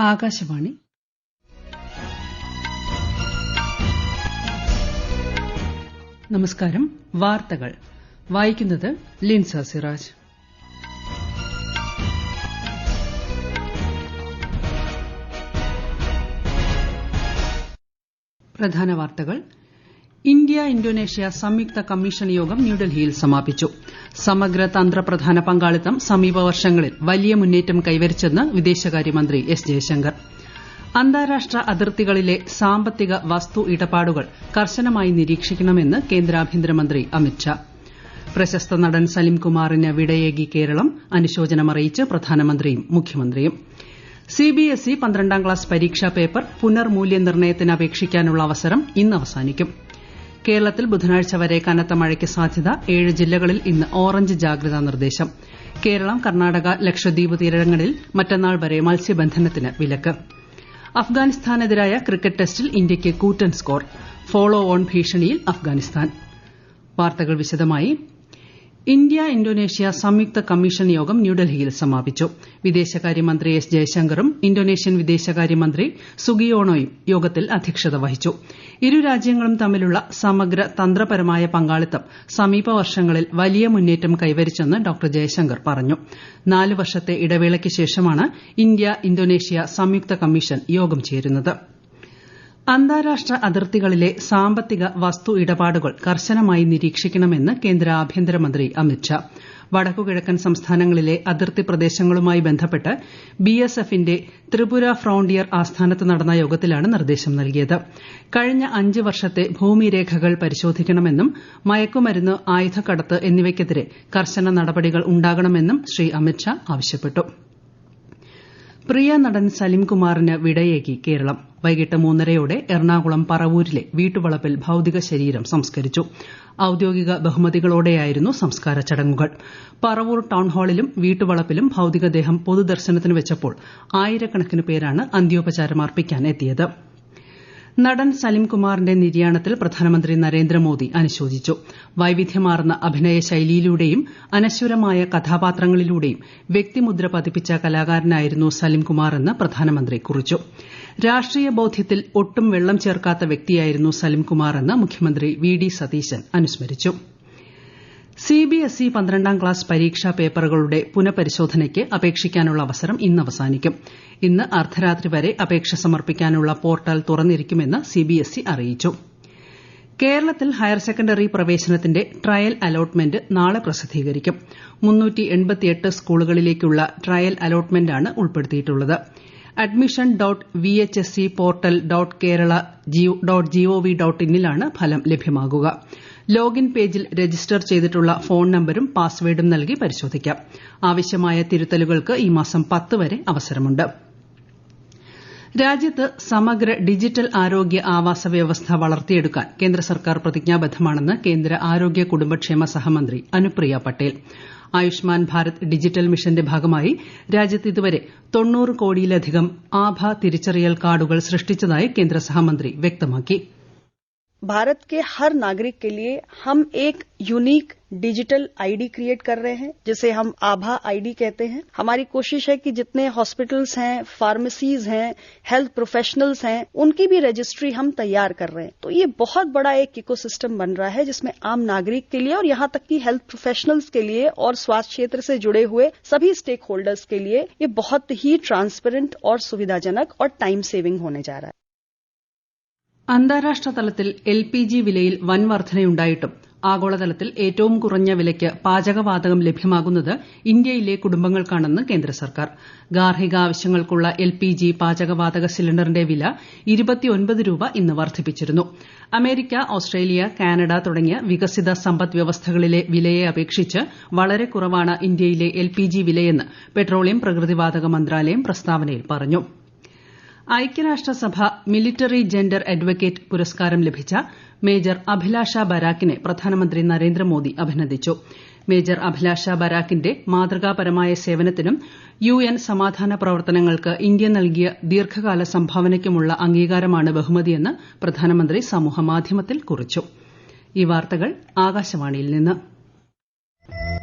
ആകാശവാണി. നമസ്കാരം. വാർത്തകൾ വായിക്കുന്നത് ലിൻസ സിറാജ്. പ്രധാന വാർത്തകൾ. ഇന്ത്യ ഇന്തോനേഷ്യ സംയുക്ത കമ്മീഷൻ യോഗം ന്യൂഡൽഹിയിൽ സമാപിച്ചു. സമഗ്ര തന്ത്രപ്രധാന പങ്കാളിത്തം സമീപ വർഷങ്ങളിൽ വലിയ മുന്നേറ്റം കൈവരിച്ചെന്ന് വിദേശകാര്യമന്ത്രി എസ് ജയശങ്കർ. അന്താരാഷ്ട്ര അതിർത്തികളിലെ സാമ്പത്തിക വസ്തു ഇടപാടുകൾ കർശനമായി നിരീക്ഷിക്കണമെന്ന് കേന്ദ്ര ആഭ്യന്തരമന്ത്രി അമിത് ഷാ. പ്രശസ്ത നടൻ സലിംകുമാറിന് വിടയേകി കേരളം. അനുശോചനമറിയിച്ച് പ്രധാനമന്ത്രിയും മുഖ്യമന്ത്രിയും. സിബിഎസ്ഇ 12ാം ക്ലാസ് പരീക്ഷാ പേപ്പർ പുനർമൂല്യനിർണ്ണയത്തിന് അപേക്ഷിക്കാനുള്ള അവസരം ഇന്ന് അവസാനിക്കും. കേരളത്തിൽ ബുധനാഴ്ച വരെ കനത്ത മഴയ്ക്ക് സാധ്യത. 7 ജില്ലകളിൽ ഇന്ന് ഓറഞ്ച് ജാഗ്രതാ നിർദ്ദേശം. കേരളം, കർണാടക, ലക്ഷദ്വീപ് തീരങ്ങളിൽ മറ്റന്നാൾ വരെ മത്സ്യബന്ധനത്തിന് വിലക്ക്. അഫ്ഗാനിസ്ഥാനെതിരായ ക്രിക്കറ്റ് ടെസ്റ്റിൽ ഇന്ത്യയ്ക്ക് കൂറ്റൻ സ്കോർ. ഫോളോ ഓൺ ഭീഷണിയിൽ അഫ്ഗാനിസ്ഥാൻ. വാർത്തകൾ വിശദമായി. ഇന്ത്യ ഇന്തോനേഷ്യ സംയുക്ത കമ്മീഷൻ യോഗം ന്യൂഡൽഹിയിൽ സമാപിച്ചു. വിദേശകാര്യമന്ത്രി എസ് ജയശങ്കറും ഇന്തോനേഷ്യൻ വിദേശകാര്യമന്ത്രി സുഗിയോണോയും യോഗത്തിൽ അധ്യക്ഷത വഹിച്ചു. ഇരു രാജ്യങ്ങളും തമ്മിലുള്ള സമഗ്ര തന്ത്രപരമായ പങ്കാളിത്തം സമീപ വർഷങ്ങളിൽ വലിയ മുന്നേറ്റം കൈവരിച്ചെന്ന് ഡോക്ടർ ജയശങ്കർ പറഞ്ഞു. 4 വർഷത്തെ ഇടവേളയ്ക്ക് ശേഷമാണ് ഇന്ത്യ ഇന്തോനേഷ്യ സംയുക്ത കമ്മീഷൻ യോഗം ചേരുന്നത്. അന്താരാഷ്ട്ര അതിർത്തികളിലെ സാമ്പത്തിക വസ്തു ഇടപാടുകൾ കർശനമായി നിരീക്ഷിക്കണമെന്ന് കേന്ദ്ര ആഭ്യന്തരമന്ത്രി അമിത് ഷാ. വടക്കുകിഴക്കൻ സംസ്ഥാനങ്ങളിലെ അതിർത്തി പ്രദേശങ്ങളുമായി ബന്ധപ്പെട്ട് ബിഎസ്എഫിന്റെ ത്രിപുര ഫ്രോണ്ടിയർ ആസ്ഥാനത്ത് നടന്ന യോഗത്തിലാണ് നിർദ്ദേശം നൽകിയത്. കഴിഞ്ഞ 5 വർഷത്തെ ഭൂമിരേഖകൾ പരിശോധിക്കണമെന്നും മയക്കുമരുന്ന്, ആയുധക്കടത്ത് എന്നിവയ്ക്കെതിരെ കർശന നടപടികൾ ഉണ്ടാകണമെന്നും ശ്രീ അമിത് ഷാ ആവശ്യപ്പെട്ടു. പ്രിയ നടൻ സലിംകുമാറിന് വിടയേകി കേരളം. വൈകിട്ട് 3:30 എറണാകുളം പറവൂരിലെ വീട്ടുവളപ്പിൽ ഭൌതിക ശരീരം സംസ്കരിച്ചു. ഔദ്യോഗിക ബഹുമതികളോടെയായിരുന്നു സംസ്കാര ചടങ്ങുകൾ. പറവൂർ ടൌൺഹാളിലും വീട്ടുവളപ്പിലും ഭൌതികദേഹം പൊതുദർശനത്തിന് വെച്ചപ്പോൾ ആയിരക്കണക്കിന് പേരാണ് അന്ത്യോപചാരം അർപ്പിക്കാൻ എത്തിയത്. നടൻ സലിംകുമാറിന്റെ നിര്യാണത്തിൽ പ്രധാനമന്ത്രി നരേന്ദ്രമോദി അനുശോചിച്ചു. വൈവിധ്യമാർന്ന അഭിനയ ശൈലിയിലൂടെയും അനശ്വരമായ കഥാപാത്രങ്ങളിലൂടെയും വ്യക്തിമുദ്ര പതിപ്പിച്ച കലാകാരനായിരുന്നു സലിംകുമാറെന്ന് പ്രധാനമന്ത്രി കുറിച്ചു. രാഷ്ട്രീയ ബോധ്യത്തിൽ ഒട്ടും വെള്ളം ചേർക്കാത്ത വ്യക്തിയായിരുന്നു സലിംകുമാറെന്ന് മുഖ്യമന്ത്രി വി ഡി സതീശൻ അനുസ്മരിച്ചു. സിബിഎസ്ഇ 12ാം ക്ലാസ് പരീക്ഷാ പേപ്പറുകളുടെ പുനഃപരിശോധനയ്ക്ക് അപേക്ഷിക്കാനുള്ള അവസരം ഇന്ന് അവസാനിക്കും. ഇന്ന് അർദ്ധരാത്രി വരെ അപേക്ഷ സമർപ്പിക്കാനുള്ള പോർട്ടൽ തുറന്നിരിക്കുമെന്ന് സിബിഎസ്ഇ അറിയിച്ചു. കേരളത്തിൽ ഹയർ സെക്കൻഡറി പ്രവേശനത്തിന്റെ ട്രയൽ അലോട്ട്മെന്റ് നാളെ പ്രസിദ്ധീകരിക്കും. 388 സ്കൂളുകളിലേക്കുള്ള ട്രയൽ അലോട്ട്മെന്റാണ് ഉൾപ്പെടുത്തിയിട്ടുള്ളത്. admission.vhscportal.kerala.gov.in ലാണ് ഫലം ലഭ്യമാകുക. ലോഗിൻ പേജിൽ രജിസ്റ്റർ ചെയ്തിട്ടുള്ള ഫോൺ നമ്പരും പാസ്വേഡും നൽകി പരിശോധിക്കാം. ആവശ്യമായ തിരുത്തലുകൾക്ക് ഈ മാസം 10 വരെ അവസരമുണ്ട്. രാജ്യത്ത് സമഗ്ര ഡിജിറ്റൽ ആരോഗ്യ ആവാസ വ്യവസ്ഥ വളർത്തിയെടുക്കാൻ കേന്ദ്ര സർക്കാർ പ്രതിജ്ഞാബദ്ധമാണെന്ന് കേന്ദ്ര ആരോഗ്യ കുടുംബക്ഷേമ സഹമന്ത്രി അനുപ്രിയ പട്ടേൽ. ആയുഷ്മാൻ ഭാരത് ഡിജിറ്റൽ മിഷന്റെ ഭാഗമായി രാജ്യത്ത് ഇതുവരെ 90 കോടിയിലധികം ആഭ തിരിച്ചറിയൽ കാർഡുകൾ സൃഷ്ടിച്ചതായി കേന്ദ്ര സഹമന്ത്രി വ്യക്തമാക്കി. भारत के हर नागरिक के लिए हम एक यूनिक डिजिटल आईडी क्रिएट कर रहे हैं, जिसे हम आभा आईडी कहते हैं. हमारी कोशिश है कि जितने हॉस्पिटल्स हैं, फार्मेसीज हैं, हेल्थ प्रोफेशनल्स हैं, उनकी भी रजिस्ट्री हम तैयार कर रहे हैं. तो ये बहुत बड़ा एक इकोसिस्टम बन रहा है, जिसमें आम नागरिक के लिए और यहाँ तक कि हेल्थ प्रोफेशनल्स के लिए और स्वास्थ्य क्षेत्र से जुड़े हुए सभी स्टेक होल्डर्स के लिए ये बहुत ही ट्रांसपेरेंट और सुविधाजनक और टाइम सेविंग होने जा रहा है. അന്താരാഷ്ട്ര തലത്തിൽ എൽപിജി വിലയിൽ വൻ വർധനയുണ്ടായിട്ടും ആഗോളതലത്തിൽ ഏറ്റവും കുറഞ്ഞ വിലയ്ക്ക് പാചകവാതകം ലഭ്യമാകുന്നത് ഇന്ത്യയിലെ കുടുംബങ്ങൾക്കാണെന്ന് കേന്ദ്ര സർക്കാർ. ഗാർഹിക ആവശ്യങ്ങൾക്കുള്ള എൽപിജി പാചകവാതക സിലിണ്ടറിന്റെ വില 29 രൂപ ഇന്ന് വർദ്ധിപ്പിച്ചിരുന്നു. അമേരിക്ക, ഓസ്ട്രേലിയ, കാനഡ തുടങ്ങിയ വികസിത സമ്പദ് വ്യവസ്ഥകളിലെ വിലയെ അപേക്ഷിച്ച് വളരെ കുറവാണ് ഇന്ത്യയിലെ എൽപിജി വിലയെന്ന് പെട്രോളിയം പ്രകൃതിവാതക മന്ത്രാലയം പ്രസ്താവനയിൽ പറഞ്ഞു. ഐക്യരാഷ്ട്രസഭ മിലിറ്ററി ജെൻഡർ അഡ്വക്കേറ്റ് പുരസ്കാരം ലഭിച്ച മേജർ അഭിലാഷ ബരാക്കിനെ പ്രധാനമന്ത്രി നരേന്ദ്രമോദി അഭിനന്ദിച്ചു. മേജർ അഭിലാഷ ബരാക്കിന്റെ മാതൃകാപരമായ സേവനത്തിനും യുഎൻ സമാധാന പ്രവർത്തനങ്ങൾക്ക് ഇന്ത്യ നൽകിയ ദീർഘകാല സംഭാവനയ്ക്കുമുള്ള അംഗീകാരമാണ് ബഹുമതിയെന്ന് പ്രധാനമന്ത്രി സമൂഹമാധ്യമത്തിൽ കുറിച്ചു. ഈ വാർത്തകൾ ആകാശവാണിയിൽ നിന്ന്.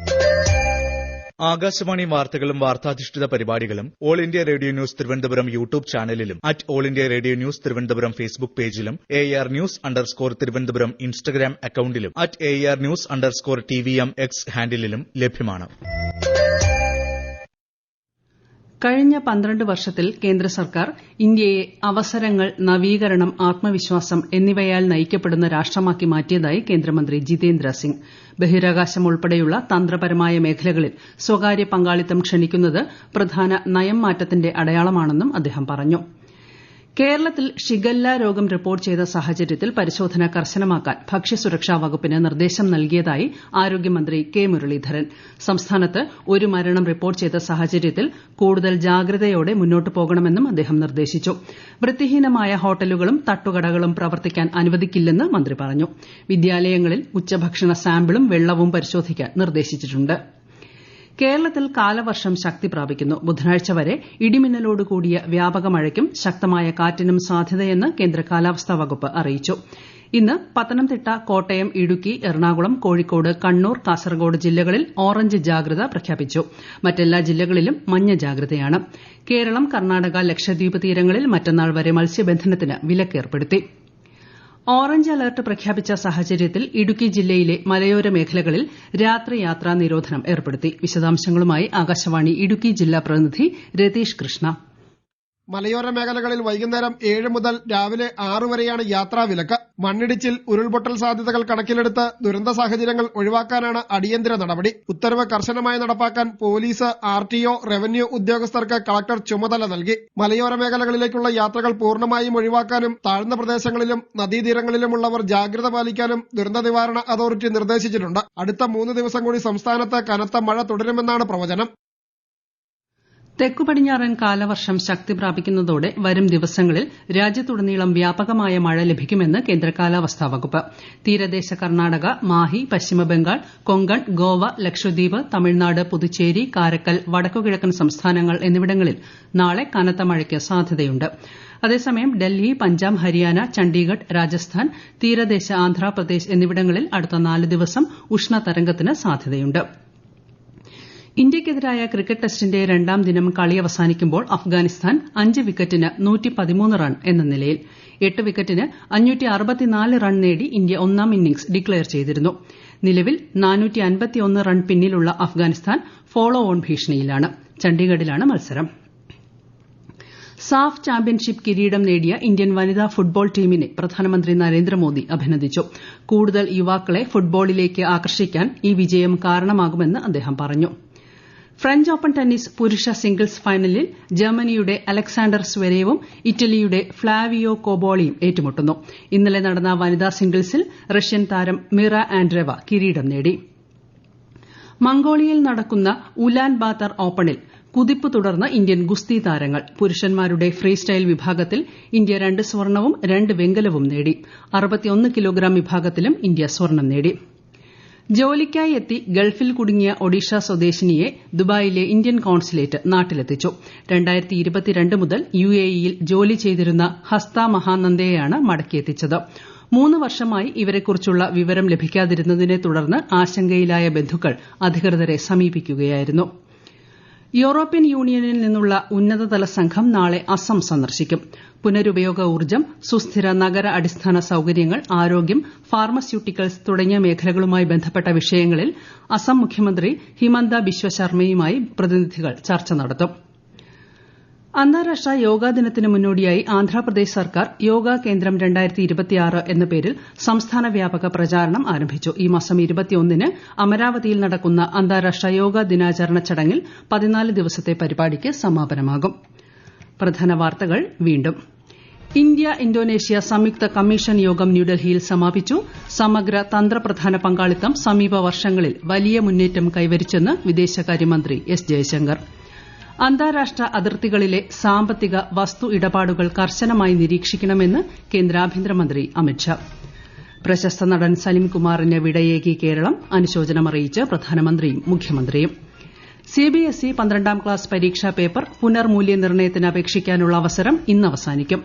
ആകാശവാണി വാർത്തകളും വാർത്താധിഷ്ഠിത പരിപാടികളും all India radio news Thiruvananthapuram YouTube ചാനലിലും @all India radio news Thiruvananthapuram Facebook പേജിലും ARnews_തിരുവനന്തപുരം ഇൻസ്റ്റഗ്രാം അക്കൌണ്ടിലും @ARnews_TVM X ഹാൻഡിലും ലഭ്യമാണ്. കഴിഞ്ഞ 12 വർഷത്തിൽ കേന്ദ്ര സർക്കാർ ഇന്ത്യയെ അവസരങ്ങൾ, നവീകരണം, ആത്മവിശ്വാസം എന്നിവയാൽ നയിക്കപ്പെടുന്ന രാഷ്ട്രമാക്കി മാറ്റിയതായി കേന്ദ്രമന്ത്രി ജിതേന്ദ്ര സിംഗ്. ബഹിരാകാശം ഉൾപ്പെടെയുള്ള തന്ത്രപരമായ മേഖലകളിൽ സ്വകാര്യ പങ്കാളിത്തം ക്ഷണിക്കുന്നത് പ്രധാന നയം മാറ്റത്തിന്റെ അടയാളമാണെന്നും അദ്ദേഹം പറഞ്ഞു. കേരളത്തിൽ ഷിഗല്ല രോഗം റിപ്പോർട്ട് ചെയ്ത സാഹചര്യത്തിൽ പരിശോധന കർശനമാക്കാൻ ഭക്ഷ്യസുരക്ഷാ വകുപ്പിന് നിർദ്ദേശം നൽകിയതായി ആരോഗ്യമന്ത്രി കെ മുരളീധരൻ. സംസ്ഥാനത്ത് ഒരു മരണം റിപ്പോർട്ട് ചെയ്ത സാഹചര്യത്തിൽ കൂടുതൽ ജാഗ്രതയോടെ മുന്നോട്ടു പോകണമെന്നും അദ്ദേഹം നിർദ്ദേശിച്ചു. വൃത്തിഹീനമായ ഹോട്ടലുകളും തട്ടുകടകളും പ്രവർത്തിക്കാൻ അനുവദിക്കില്ലെന്ന് മന്ത്രി പറഞ്ഞു. വിദ്യാലയങ്ങളിൽ ഉച്ചഭക്ഷണ സാമ്പിളും വെള്ളവും പരിശോധിക്കാൻ നിർദ്ദേശിച്ചിട്ടുണ്ട്. കേരളത്തിൽ കാലവർഷം ശക്തി പ്രാപിക്കുന്നു. ബുധനാഴ്ച വരെ ഇടിമിന്നലോട് കൂടിയ വ്യാപക മഴയ്ക്കും ശക്തമായ കാറ്റിനും സാധ്യതയെന്ന് കേന്ദ്ര കാലാവസ്ഥാ വകുപ്പ് അറിയിച്ചു. ഇന്ന് പത്തനംതിട്ട, കോട്ടയം, ഇടുക്കി, എറണാകുളം, കോഴിക്കോട്, കണ്ണൂർ, കാസർഗോഡ് ജില്ലകളിൽ ഓറഞ്ച് ജാഗ്രത പ്രഖ്യാപിച്ചു. മറ്റെല്ലാ ജില്ലകളിലും മഞ്ഞ ജാഗ്രതയാണ്. കേരളം, കർണാടക, ലക്ഷദ്വീപ് തീരങ്ങളിൽ മറ്റന്നാൾ വരെ മത്സ്യബന്ധനത്തിന് വിലക്കേർപ്പെടുത്തി. ഓറഞ്ച് അലർട്ട് പ്രഖ്യാപിച്ച സാഹചര്യത്തിൽ ഇടുക്കി ജില്ലയിലെ മലയോര മേഖലകളിൽ രാത്രി യാത്രാ നിരോധനം ഏർപ്പെടുത്തി. വിശദാംശങ്ങളുമായി ആകാശവാണി ഇടുക്കി ജില്ലാ പ്രതിനിധി രതീഷ് കൃഷ്ണ. മലയോര മേഖലകളിൽ വൈകുന്നേരം 7 മുതൽ രാവിലെ 6 വരെയാണ് യാത്രാവിലക്ക്. മണ്ണിടിച്ചിൽ, ഉരുൾപൊട്ടൽ സാധ്യതകൾ കണക്കിലെടുത്ത് ദുരന്ത സാഹചര്യങ്ങൾ ഒഴിവാക്കാനാണ് അടിയന്തര നടപടി. ഉത്തരവ് കർശനമായി നടപ്പാക്കാൻ പോലീസ്, RTO, റവന്യൂ ഉദ്യോഗസ്ഥർക്ക് കളക്ടർ ചുമതല നൽകി. മലയോര മേഖലകളിലേക്കുള്ള യാത്രകൾ പൂർണ്ണമായും ഒഴിവാക്കാനും താഴ്ന്ന പ്രദേശങ്ങളിലും നദീതീരങ്ങളിലുമുള്ളവർ ജാഗ്രത പാലിക്കാനും ദുരന്ത നിവാരണ അതോറിറ്റി നിർദ്ദേശിച്ചിട്ടുണ്ട്. അടുത്ത 3 ദിവസം കൂടി സംസ്ഥാനത്ത് കനത്ത മഴ തുടരുമെന്നാണ് പ്രവചനം. തെക്കു പടിഞ്ഞാറൻ കാലവർഷം ശക്തി പ്രാപിക്കുന്നതോടെ വരും ദിവസങ്ങളിൽ രാജ്യത്തുടനീളം വ്യാപകമായ മഴ ലഭിക്കുമെന്ന് കേന്ദ്ര കാലാവസ്ഥാ വകുപ്പ്. തീരദേശ കർണാടക, മാഹി, പശ്ചിമബംഗാൾ, കൊങ്കൺ, ഗോവ, ലക്ഷദ്വീപ്, തമിഴ്നാട്, പുതുച്ചേരി, കാരക്കൽ, വടക്കുകിഴക്കൻ സംസ്ഥാനങ്ങൾ എന്നിവിടങ്ങളിൽ നാളെ കനത്ത മഴയ്ക്ക് സാധ്യതയുണ്ട്. അതേസമയം ഡൽഹി, പഞ്ചാബ്, ഹരിയാന, ചണ്ഡീഗഡ്, രാജസ്ഥാൻ, തീരദേശ ആന്ധ്രാപ്രദേശ് എന്നിവിടങ്ങളിൽ അടുത്ത 4 ദിവസം ഉഷ്ണതരംഗത്തിന് സാധ്യതയുണ്ട്. ഇന്ത്യയ്ക്കെതിരായ ക്രിക്കറ്റ് ടെസ്റ്റിന്റെ 2ാം ദിനം കളി അവസാനിക്കുമ്പോൾ അഫ്ഗാനിസ്ഥാൻ 5 വിക്കറ്റിന് 113 റൺ എന്ന നിലയിൽ. 8 വിക്കറ്റിന് 564 റൺ നേടി ഇന്ത്യ 1ാം ഇന്നിംഗ്സ് ഡിക്ലയർ ചെയ്തിരുന്നു. നിലവിൽ 451 റൺ പിന്നിലുള്ള അഫ്ഗാനിസ്ഥാൻ ഫോളോ ഓൺ ഭീഷണിയിലാണ്. ചണ്ഡീഗഡിലാണ് മത്സരം. സാഫ് ചാമ്പ്യൻഷിപ്പ് കിരീടം നേടിയ ഇന്ത്യൻ വനിതാ ഫുട്ബോൾ ടീമിനെ പ്രധാനമന്ത്രി നരേന്ദ്രമോദി അഭിനന്ദിച്ചു. കൂടുതൽ യുവാക്കളെ ഫുട്ബോളിലേക്ക് ആകർഷിക്കാൻ ഈ വിജയം കാരണമാകുമെന്ന് അദ്ദേഹം പറഞ്ഞു. ഫ്രഞ്ച് ഓപ്പൺ ടെന്നീസ് പുരുഷ സിംഗിൾസ് ഫൈനലിൽ ജർമ്മനിയുടെ അലക്സാണ്ടർ സ്വരേവും ഇറ്റലിയുടെ ഫ്ളാവിയോ കോബോളിയും ഏറ്റുമുട്ടുന്നു. ഇന്നലെ നടന്ന വനിതാ സിംഗിൾസിൽ റഷ്യൻ താരം മിറ ആൻഡ്രേവ കിരീടം നേടി. മംഗോളിയയിൽ നടക്കുന്ന ഉലാൻ ബാത്തർ ഓപ്പണിൽ കുതിപ്പ് തുടർന്ന് ഇന്ത്യൻ ഗുസ്തി താരങ്ങൾ. പുരുഷന്മാരുടെ ഫ്രീ സ്റ്റൈൽ വിഭാഗത്തിൽ ഇന്ത്യ 2 സ്വർണവും 2 വെങ്കലവും നേടി. 61 കിലോഗ്രാം വിഭാഗത്തിലും ഇന്ത്യ സ്വർണം നേടി. ജോലിക്കായി എത്തി ഗൾഫിൽ കുടുങ്ങിയ ഒഡീഷ സ്വദേശിനിയെ ദുബായിലെ ഇന്ത്യൻ കോൺസുലേറ്റ് നാട്ടിലെത്തിച്ചു. 2022 മുതൽ UAEയിൽ ജോലി ചെയ്തിരുന്ന ഹസ്ത മഹാനന്ദയെയാണ് മടക്കിയെത്തിച്ചത്. 3 വർഷമായി ഇവരെക്കുറിച്ചുള്ള വിവരം ലഭിക്കാതിരുന്നതിനെ തുടർന്ന് ആശങ്കയിലായ ബന്ധുക്കൾ അധികൃതരെ സമീപിക്കുകയായിരുന്നു. യൂറോപ്യൻ യൂണിയനിൽ നിന്നുള്ള ഉന്നതതല സംഘം നാളെ അസം സന്ദർശിക്കും. പുനരുപയോഗ ഊർജ്ജം, സുസ്ഥിര നഗര അടിസ്ഥാന സൌകര്യങ്ങൾ, ആരോഗ്യം, ഫാർമസ്യൂട്ടിക്കൽസ് തുടങ്ങിയ മേഖലകളുമായി ബന്ധപ്പെട്ട വിഷയങ്ങളിൽ അസം മുഖ്യമന്ത്രി ഹിമന്ത ബിശ്വ ശർമ്മയുമായി പ്രതിനിധികൾ ചർച്ച നടത്തും. അന്താരാഷ്ട്ര യോഗാ ദിനത്തിന് മുന്നോടിയായി ആന്ധ്രാപ്രദേശ് സർക്കാർ യോഗ കേന്ദ്രം 2026 എന്ന പേരിൽ സംസ്ഥാന വ്യാപക പ്രചാരണം ആരംഭിച്ചു. ഈ മാസം 21-ന് അമരാവതിയിൽ നടക്കുന്ന അന്താരാഷ്ട്ര യോഗാ ദിനാചരണ ചടങ്ങിൽ 14 ദിവസത്തെ പരിപാടിക്ക് സമാപനമാകും. പ്രധാന വാർത്തകൾ വീണ്ടും. ഇന്ത്യ ഇന്തോനേഷ്യ സംയുക്ത കമ്മീഷൻ യോഗം ന്യൂഡൽഹിയിൽ സമാപിച്ചു. സമഗ്ര തന്ത്രപ്രധാന പങ്കാളിത്തം സമീപ വർഷങ്ങളിൽ വലിയ മുന്നേറ്റം കൈവരിച്ചെന്ന് വിദേശകാര്യമന്ത്രി എസ് ജയശങ്കർ. അന്താരാഷ്ട്ര അതിർത്തികളിലെ സാമ്പത്തിക വസ്തു ഇടപാടുകൾ കർശനമായി നിരീക്ഷിക്കണമെന്ന് കേന്ദ്ര ആഭ്യന്തരമന്ത്രി അമിത്ഷാ. പ്രശസ്ത നടൻ സലിംകുമാറിന് വിടയേകി കേരളം, അനുശോചനമറിയിച്ച് പ്രധാനമന്ത്രിയും മുഖ്യമന്ത്രിയും. CBSE 12ാം ക്ലാസ് പരീക്ഷാ പേപ്പർ പുനർമൂല്യനിർണ്ണയത്തിന് അപേക്ഷിക്കാനുള്ള അവസരം ഇന്ന് അവസാനിക്കും.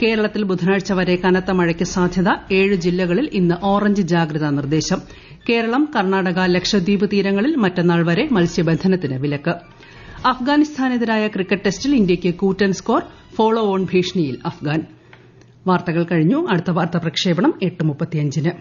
കേരളത്തിൽ ബുധനാഴ്ച വരെ കനത്ത മഴയ്ക്ക് സാധ്യത. 7 ജില്ലകളിൽ ഇന്ന് ഓറഞ്ച് ജാഗ്രതാ നിർദ്ദേശം. കേരളം, കർണാടക, ലക്ഷദ്വീപ് തീരങ്ങളിൽ മറ്റന്നാൾ വരെ മത്സ്യബന്ധനത്തിന് വിലക്ക്. അഫ്ഗാനിസ്ഥാനെതിരായ ക്രിക്കറ്റ് ടെസ്റ്റിൽ ഇന്ത്യയ്ക്ക് കൂറ്റൻ സ്കോർ. ഫോളോ ഓൺ ഭീഷണിയിൽ അഫ്ഗാൻ. വാർത്തകൾ കഴിഞ്ഞു. അടുത്ത വാർത്താ പ്രക്ഷേപണം 8:35-ന്.